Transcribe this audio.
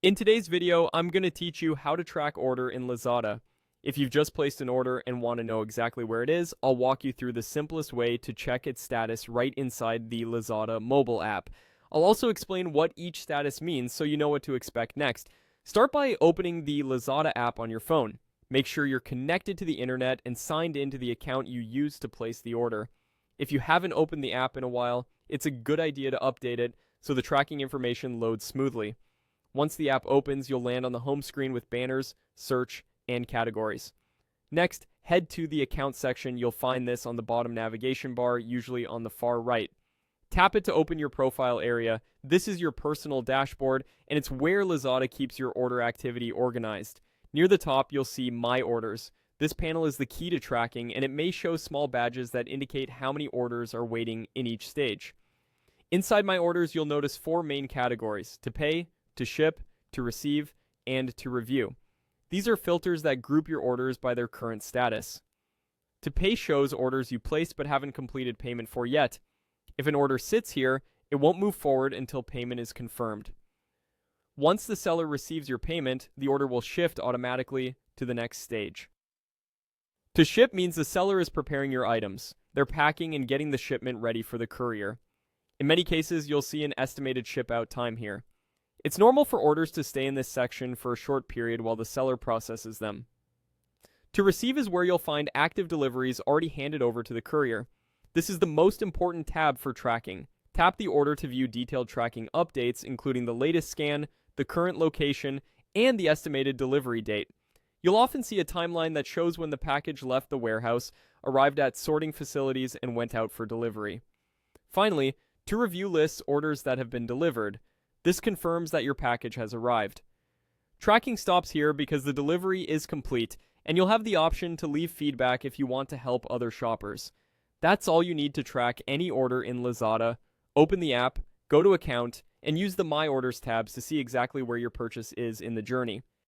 In today's video, I'm going to teach you how to track order in Lazada. If you've just placed an order and want to know exactly where it is, I'll walk you through the simplest way to check its status right inside the Lazada mobile app. I'll also explain what each status means so you know what to expect next. Start by opening the Lazada app on your phone. Make sure you're connected to the internet and signed into the account you used to place the order. If you haven't opened the app in a while, it's a good idea to update it so the tracking information loads smoothly. Once the app opens, you'll land on the home screen with banners, search, and categories. Next, head to the account section. You'll find this on the bottom navigation bar, usually on the far right. Tap it to open your profile area. This is your personal dashboard, and it's where Lazada keeps your order activity organized. Near the top, you'll see My Orders. This panel is the key to tracking, and it may show small badges that indicate how many orders are waiting in each stage. Inside My Orders, you'll notice 4 main categories: to pay, to ship, to receive, and to review. These are filters that group your orders by their current status. To pay shows orders you placed but haven't completed payment for yet. If an order sits here, it won't move forward until payment is confirmed. Once the seller receives your payment, the order will shift automatically to the next stage. To ship means the seller is preparing your items. They're packing and getting the shipment ready for the courier. In many cases, you'll see an estimated ship out time here. It's normal for orders to stay in this section for a short period while the seller processes them. To receive is where you'll find active deliveries already handed over to the courier. This is the most important tab for tracking. Tap the order to view detailed tracking updates, including the latest scan, the current location, and the estimated delivery date. You'll often see a timeline that shows when the package left the warehouse, arrived at sorting facilities, and went out for delivery. Finally, to review lists orders that have been delivered. This confirms that your package has arrived. Tracking stops here because the delivery is complete, and you'll have the option to leave feedback if you want to help other shoppers. That's all you need to track any order in Lazada. Open the app, go to Account, and use the My Orders tabs to see exactly where your purchase is in the journey.